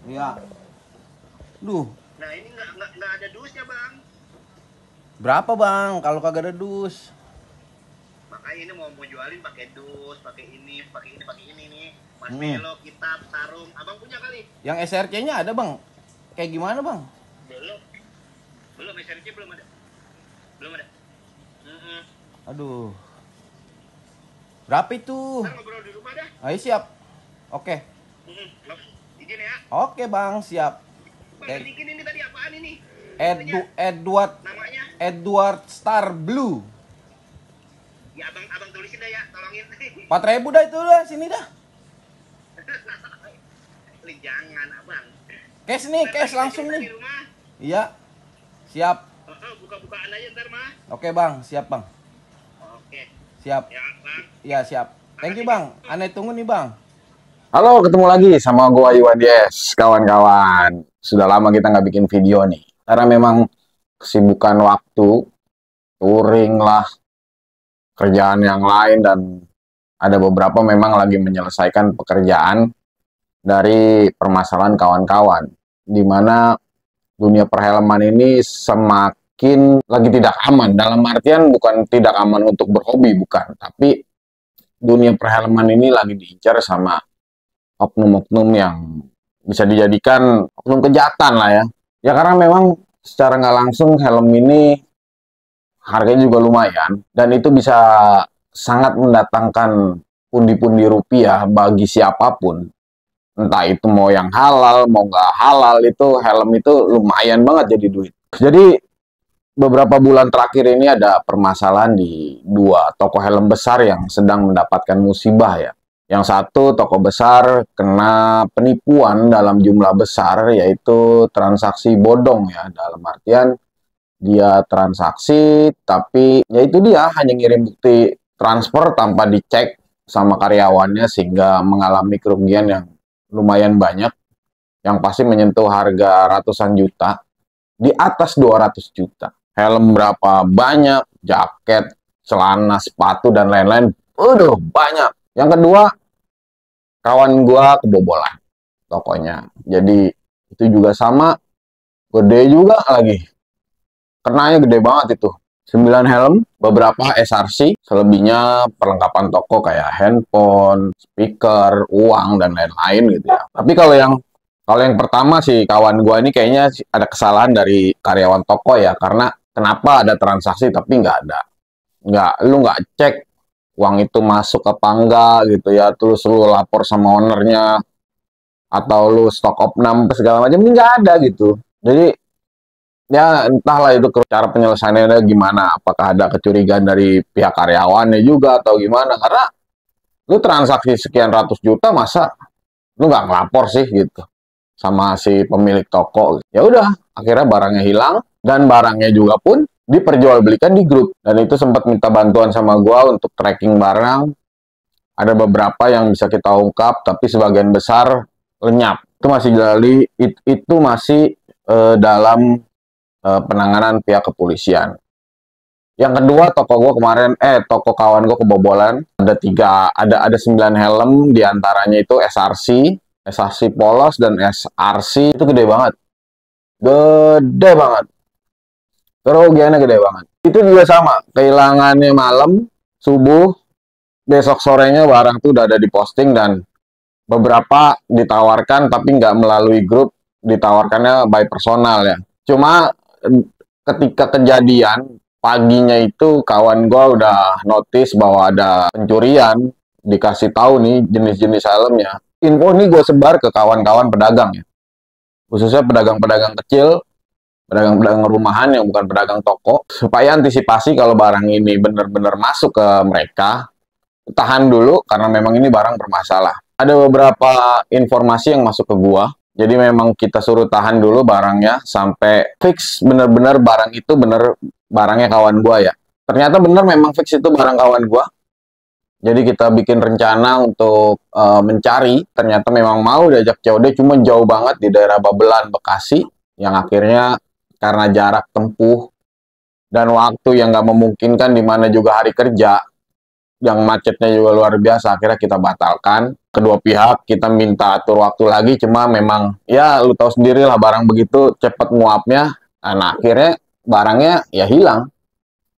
Iya. Duh, Nah ini nggak ada dusnya bang. berapa bang kalau kagak ada dus? Makanya ini mau jualin pakai dus, pakai ini, pakai ini nih. Hmm. Marshmallow, kitab, sarung. Abang punya kali? Yang SRC-nya ada bang? Kayak gimana bang? Belum. Belum, SRC belum ada. Belum ada. Mm-mm. Aduh. Berapa itu? Ntar ngobrol di rumah dah. Ayo siap. Oke. Mm-mm. Izin ya. Oke bang, siap. Bang, bikin ini tadi apaan ini? Edward Namanya? Edward Star Blue. Ya abang tulisin dah ya, tolongin. 4.000 dah itu dah, sini dah. Jangan abang. Cash nih, cash langsung nih. Iya. Siap. Buka-bukaan aja ntar mah. Oke bang, siap bang. Oke. Siap. Ya bang. Iya siap. Thank you bang. Aneh tunggu nih bang. Halo, ketemu lagi sama gua Iwan Yes, kawan-kawan. Sudah lama kita nggak bikin video nih. Karena memang kesibukan waktu, touring lah, kerjaan yang lain, dan ada beberapa memang lagi menyelesaikan pekerjaan dari permasalahan kawan-kawan. Di mana dunia perfilman ini semakin lagi tidak aman. Dalam artian bukan tidak aman untuk berhobi, bukan. Tapi dunia perfilman ini lagi diincar sama oknum-oknum yang bisa dijadikan oknum kejahatan lah ya. Ya karena memang secara nggak langsung helm ini harganya juga lumayan dan itu bisa sangat mendatangkan pundi-pundi rupiah bagi siapapun. Entah itu mau yang halal, mau nggak halal, itu helm itu lumayan banget jadi duit. Jadi beberapa bulan terakhir ini ada permasalahan di dua toko helm besar yang sedang mendapatkan musibah ya. Yang satu toko besar kena penipuan dalam jumlah besar, yaitu transaksi bodong ya, dalam artian dia transaksi tapi yaitu dia hanya ngirim bukti transfer tanpa dicek sama karyawannya sehingga mengalami kerugian yang lumayan banyak, yang pasti menyentuh harga ratusan juta, di atas 200 juta. Helm berapa banyak, jaket, celana, sepatu, dan lain-lain. Udah banyak. Yang kedua, kawan gua kebobolan tokonya. Jadi itu juga sama, gede juga lagi. Kenanya gede banget itu. 9 helm, beberapa SRC, selebihnya perlengkapan toko kayak handphone, speaker, uang, dan lain-lain gitu ya. Tapi kalau yang pertama sih kawan gua ini kayaknya ada kesalahan dari karyawan toko ya, karena kenapa ada transaksi tapi lu nggak cek uang itu masuk apa enggak gitu ya, terus lu lapor sama ownernya atau lu stok opnam segala macam, ini nggak ada gitu. Jadi ya entahlah itu cara penyelesaiannya gimana, apakah ada kecurigaan dari pihak karyawannya juga atau gimana, karena lu transaksi sekian ratus juta masa lu nggak ngelapor sih gitu sama si pemilik toko. Ya udah, akhirnya barangnya hilang dan barangnya juga pun diperjualbelikan di grup, dan itu sempat minta bantuan sama gua untuk tracking barang. Ada beberapa yang bisa kita ungkap tapi sebagian besar lenyap. Itu masih itu masih dalam penanganan pihak kepolisian. Yang kedua, toko kawan gue kebobolan. Ada 9 helm, diantaranya itu SRC polos dan SRC itu gede banget. Gede banget. Kerugiannya gede banget. Itu juga sama, kehilangannya malam, subuh, besok sorenya barang tuh udah ada di posting, dan beberapa ditawarkan tapi nggak melalui grup, ditawarkannya by personal ya. Cuma ketika kejadian paginya itu kawan gue udah notice bahwa ada pencurian, dikasih tahu nih jenis-jenis helmnya. Info ini gue sebar ke kawan-kawan pedagang ya, khususnya pedagang-pedagang kecil, pedagang-pedagang rumahan yang bukan pedagang toko, supaya antisipasi kalau barang ini benar-benar masuk ke mereka, tahan dulu karena memang ini barang bermasalah. Ada beberapa informasi yang masuk ke gua, jadi memang kita suruh tahan dulu barangnya sampai fix benar-benar barang itu benar barangnya kawan gua ya. Ternyata benar memang fix itu barang kawan gua. Jadi kita bikin rencana untuk mencari, ternyata memang mau diajak COD, cuma jauh banget di daerah Babelan, Bekasi, yang akhirnya karena jarak tempuh dan waktu yang nggak memungkinkan, di mana juga hari kerja, yang macetnya juga luar biasa, akhirnya kita batalkan. kedua pihak kita minta atur waktu lagi, cuma memang ya lu tahu sendiri lah barang begitu cepet nguapnya. Nah, akhirnya barangnya ya hilang.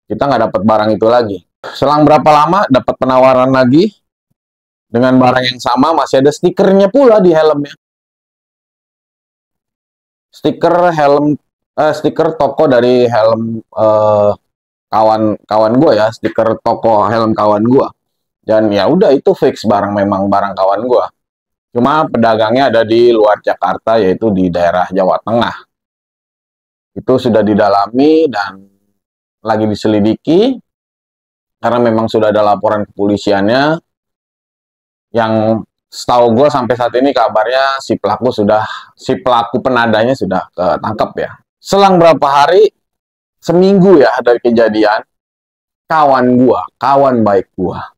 Kita nggak dapat barang itu lagi. Selang berapa lama dapat penawaran lagi dengan barang yang sama, masih ada stikernya pula di helmnya. Stiker helm, stiker toko dari helm kawan gue ya, stiker toko helm kawan gue. Dan ya udah itu fix barang, memang barang kawan gue. Cuma pedagangnya ada di luar Jakarta, yaitu di daerah Jawa Tengah. Itu sudah didalami dan lagi diselidiki karena memang sudah ada laporan kepolisiannya. Yang setahu gue sampai saat ini kabarnya si pelaku penadanya sudah ketangkep ya. Selang berapa hari, seminggu ya dari kejadian, kawan baik gua.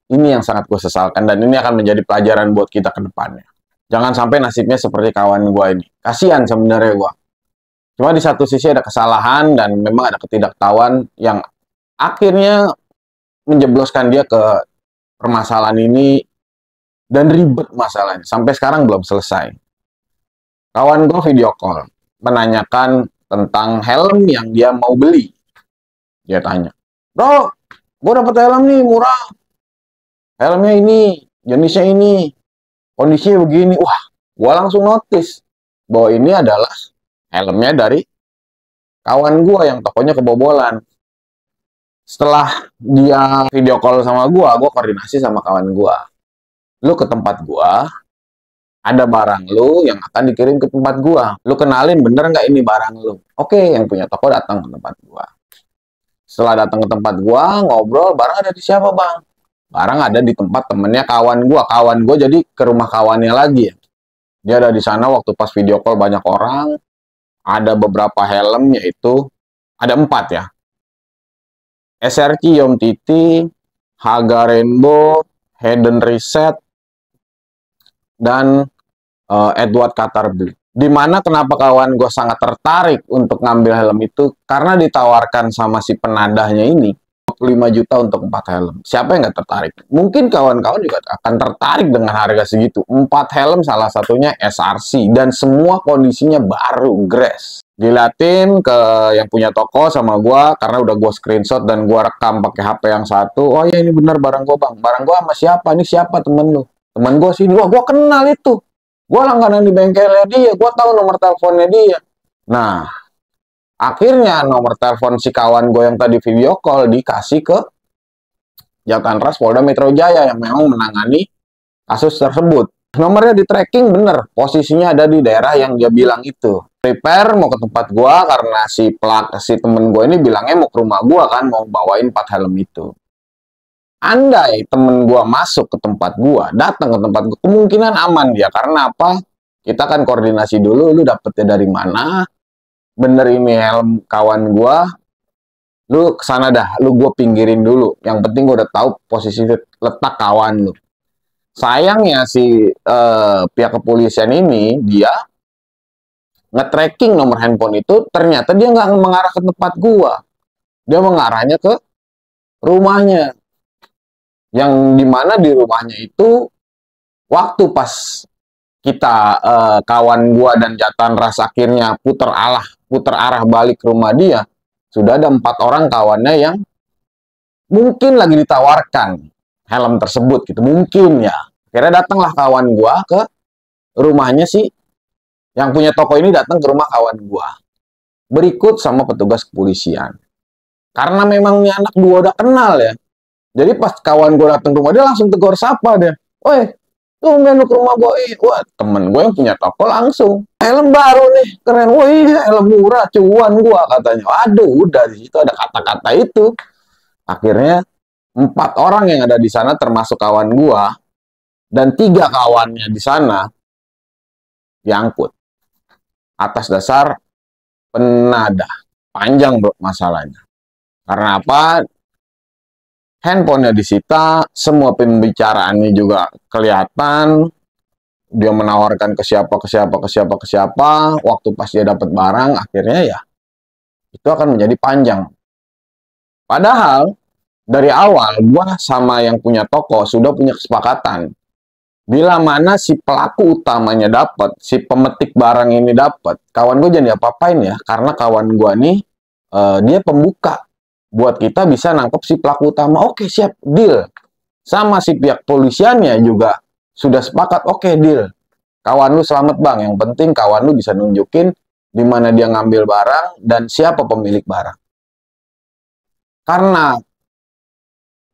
Ini yang sangat gue sesalkan dan ini akan menjadi pelajaran buat kita ke depannya. Jangan sampai nasibnya seperti kawan gua ini. Kasihan sebenarnya gua. Cuma di satu sisi ada kesalahan dan memang ada ketidaktahuan yang akhirnya menjebloskan dia ke permasalahan ini dan ribet masalahnya. Sampai sekarang belum selesai. Kawan gue video call menanyakan tentang helm yang dia mau beli. Dia tanya, "Bro, gue dapet helm nih murah. Helmnya ini, jenisnya ini, kondisinya begini." Wah, gue langsung notice bahwa ini adalah helmnya dari kawan gue yang tokonya kebobolan. Setelah dia video call sama gue koordinasi sama kawan gue. Lu ke tempat gue, ada barang lu yang akan dikirim ke tempat gue. Lu kenalin bener nggak ini barang lu? Oke, yang punya toko datang ke tempat gue. Setelah datang ke tempat gue, ngobrol, barang ada di siapa bang? Barang ada di tempat temennya kawan gue. Kawan gue jadi ke rumah kawannya lagi. Dia ada di sana waktu pas video call banyak orang. Ada beberapa helm, yaitu ada 4 ya. SRC Yom Titi, Haga Rainbow, Hidden Reset, dan Edward Qatar Blue. Dimana kenapa kawan gue sangat tertarik untuk ngambil helm itu, karena ditawarkan sama si penadahnya ini 45 juta untuk 4 helm. Siapa yang nggak tertarik? Mungkin kawan-kawan juga akan tertarik dengan harga segitu. 4 helm, salah satunya SRC, dan semua kondisinya baru, grass. Dilatin ke yang punya toko sama gua, karena udah gua screenshot dan gua rekam pakai HP yang satu. Oh ya, ini benar barang gua bang. Barang gua sama siapa? Ini siapa temen lu? Temen gua sini. Wah, gua kenal itu. Gua langganan di bengkelnya dia. Gua tahu nomor teleponnya dia. Nah, akhirnya nomor telepon si kawan gue yang tadi video call dikasih ke Jatanras Polda Metro Jaya yang memang menangani kasus tersebut. Nomornya di tracking bener, posisinya ada di daerah yang dia bilang itu. Prepare mau ke tempat gue karena si temen gue ini bilangnya mau ke rumah gue kan, mau bawain 4 helm itu. Andai temen gue masuk ke tempat gue, datang ke tempat gue, kemungkinan aman dia. Karena apa? Kita kan koordinasi dulu, lu dapetnya dari mana? Bener ini helm kawan gua, lu kesana dah, lu gua pinggirin dulu. Yang penting gua udah tahu posisi letak kawan lu. Sayangnya si pihak kepolisian ini dia nge-tracking nomor handphone itu, ternyata dia nggak mengarah ke tempat gua, dia mengarahnya ke rumahnya. Yang dimana di rumahnya itu waktu pas kita kawan gua dan Jatanras akhirnya puter arah balik ke rumah dia, sudah ada 4 orang kawannya yang mungkin lagi ditawarkan helm tersebut gitu, mungkin ya. Akhirnya datanglah kawan gua ke rumahnya sih yang punya toko ini, datang ke rumah kawan gua berikut sama petugas kepolisian. Karena memang ini anak 2 udah kenal ya, jadi pas kawan gua datang ke rumah dia langsung tegur sapa dia, "Woi, tuh menu ke rumah gue." Wah, temen gue yang punya toko langsung, "Helm baru nih, keren." "Wah iya, helm murah, cuan gue," katanya. Waduh, udah di situ ada kata-kata itu. Akhirnya 4 orang yang ada di sana termasuk kawan gue dan 3 kawannya di sana diangkut atas dasar penadah. Panjang bro masalahnya. Karena apa? Handphonenya disita, semua pembicaraannya juga kelihatan. Dia menawarkan ke siapa. Waktu pas dia dapat barang, akhirnya ya itu akan menjadi panjang. Padahal dari awal gua sama yang punya toko sudah punya kesepakatan. Bila mana si pelaku utamanya dapat, si pemetik barang ini dapat, kawan gue jangan diapa-apain ya, karena kawan gue nih dia pembuka buat kita bisa nangkep si pelaku utama. Oke, siap, deal. Sama si pihak polisiannya juga sudah sepakat, oke, deal. Kawan lu selamat bang, yang penting kawan lu bisa nunjukin di mana dia ngambil barang dan siapa pemilik barang. Karena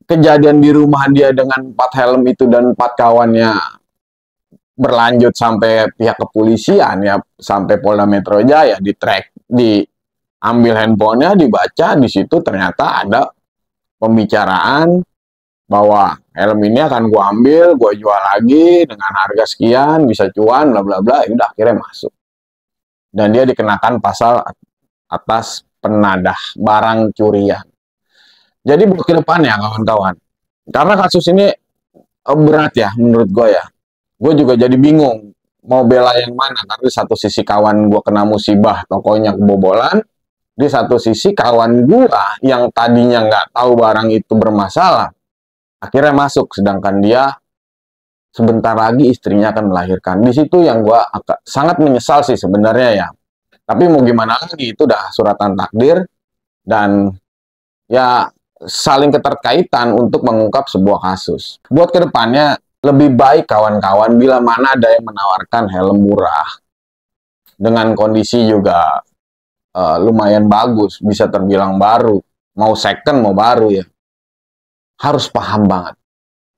kejadian di rumah dia dengan 4 helm itu dan 4 kawannya berlanjut sampai pihak kepolisian ya, sampai Polda Metro Jaya di track, diambil handphonenya, dibaca, di situ ternyata ada pembicaraan bahwa helm ini akan gua ambil, gua jual lagi dengan harga sekian, bisa cuan, bla bla bla. Udah akhirnya masuk. Dan dia dikenakan pasal atas penadah barang curian. Jadi buat ke depan ya kawan-kawan. Karena kasus ini berat ya menurut gue ya. Gue juga jadi bingung mau bela yang mana. Karena di satu sisi kawan gue kena musibah, tokonya kebobolan. Di satu sisi kawan gue yang tadinya nggak tahu barang itu bermasalah, akhirnya masuk. Sedangkan dia sebentar lagi istrinya akan melahirkan. Di situ yang gue sangat menyesal sih sebenarnya ya. Tapi mau gimana lagi, itu udah suratan takdir. Dan ya saling keterkaitan untuk mengungkap sebuah kasus. Buat kedepannya, lebih baik kawan-kawan bila mana ada yang menawarkan helm murah dengan kondisi juga lumayan bagus, bisa terbilang baru, mau second mau baru ya, harus paham banget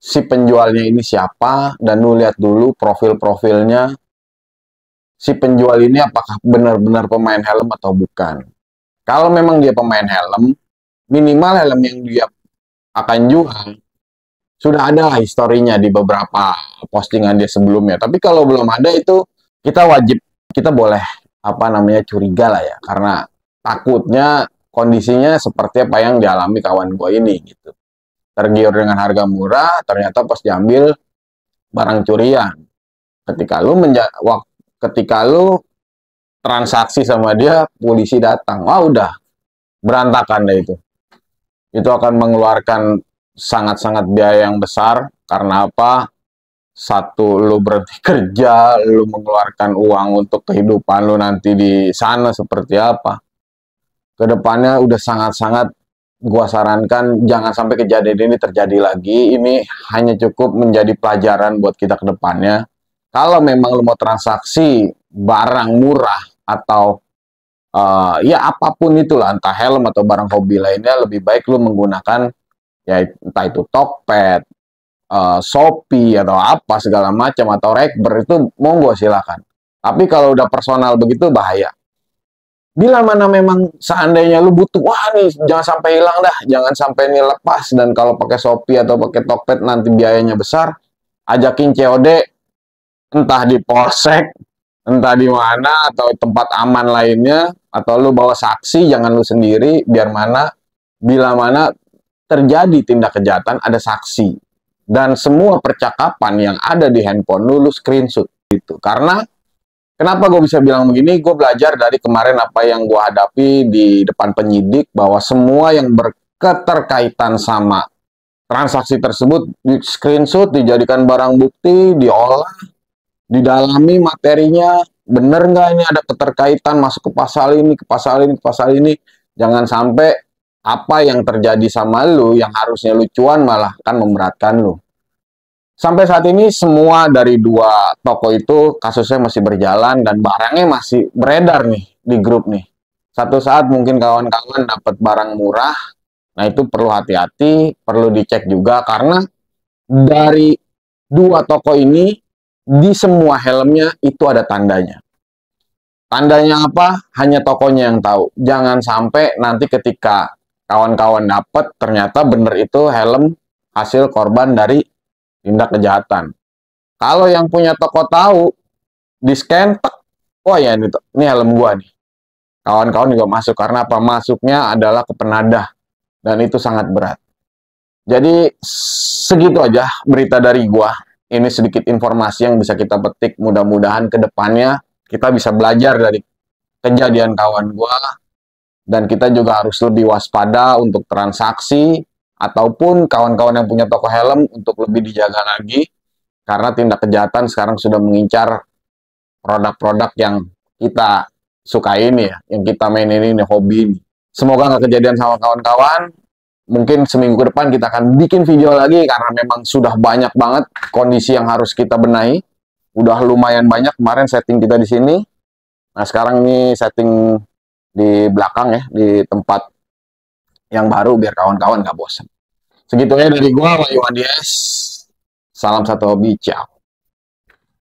si penjualnya ini siapa, dan lu lihat dulu profil-profilnya si penjual ini apakah benar-benar pemain helm atau bukan. Kalau memang dia pemain helm, minimal helm yang dia akan jual sudah ada historinya di beberapa postingan dia sebelumnya. Tapi kalau belum ada, itu kita boleh curiga lah ya, karena takutnya kondisinya seperti apa yang dialami kawan gue ini gitu. Tergiur dengan harga murah, ternyata pas diambil barang curian. Ketika lu transaksi sama dia, polisi datang, wah udah berantakan deh itu. Itu akan mengeluarkan sangat-sangat biaya yang besar. Karena apa? Satu, lu berhenti kerja, lu mengeluarkan uang untuk kehidupan lu nanti di sana seperti apa. Kedepannya udah sangat-sangat gua sarankan jangan sampai kejadian ini terjadi lagi. Ini hanya cukup menjadi pelajaran buat kita kedepannya. Kalau memang lu mau transaksi barang murah atau ya apapun itulah, entah helm atau barang hobi lainnya, lebih baik lu menggunakan ya entah itu Tokped, Shopee atau apa segala macam, atau Rekber, itu monggo silakan. Tapi kalau udah personal begitu bahaya. Bila mana memang seandainya lu butuh, wah nih jangan sampai hilang dah, jangan sampai ini lepas, dan kalau pakai Shopee atau pakai Tokped nanti biayanya besar, ajakin COD entah di Polsek, entah di mana, atau tempat aman lainnya, atau lu bawa saksi, jangan lu sendiri, biar mana bila mana terjadi tindak kejahatan ada saksi, dan semua percakapan yang ada di handphone lu screenshot gitu. Karena kenapa gue bisa bilang begini, gue belajar dari kemarin apa yang gue hadapi di depan penyidik, bahwa semua yang berketerkaitan sama transaksi tersebut di screenshot, dijadikan barang bukti, diolah, didalami materinya, bener nggak ini ada keterkaitan masuk ke pasal ini, ke pasal ini, ke pasal ini. Jangan sampai apa yang terjadi sama lu yang harusnya lucuan malah kan memberatkan lu. Sampai saat ini semua dari 2 toko itu kasusnya masih berjalan dan barangnya masih beredar nih di grup nih. Satu saat mungkin kawan-kawan dapat barang murah, nah itu perlu hati-hati, perlu dicek juga, karena dari 2 toko ini di semua helmnya itu ada tandanya. Tandanya apa? Hanya tokonya yang tahu. Jangan sampai nanti ketika kawan-kawan dapat, ternyata bener itu helm hasil korban dari tindak kejahatan. Kalau yang punya toko tahu, di scan, oh ya ini helm gua nih. Kawan-kawan juga masuk, karena apa? Masuknya adalah ke penadah, dan itu sangat berat. Jadi segitu aja berita dari gua. Ini sedikit informasi yang bisa kita petik, mudah-mudahan ke depannya kita bisa belajar dari kejadian kawan gua, dan kita juga harus lebih waspada untuk transaksi, ataupun kawan-kawan yang punya toko helm untuk lebih dijaga lagi. Karena tindak kejahatan sekarang sudah mengincar produk-produk yang kita suka ini ya, yang kita mainin ini, hobi ini. Semoga nggak kejadian sama kawan-kawan. Mungkin seminggu ke depan kita akan bikin video lagi karena memang sudah banyak banget kondisi yang harus kita benahi. Udah lumayan banyak kemarin setting kita di sini. Nah, sekarang ini setting di belakang ya, di tempat yang baru biar kawan-kawan nggak bosan. Segitu ya dari gua, Wahyu Andies. Salam satu hobi, ciao.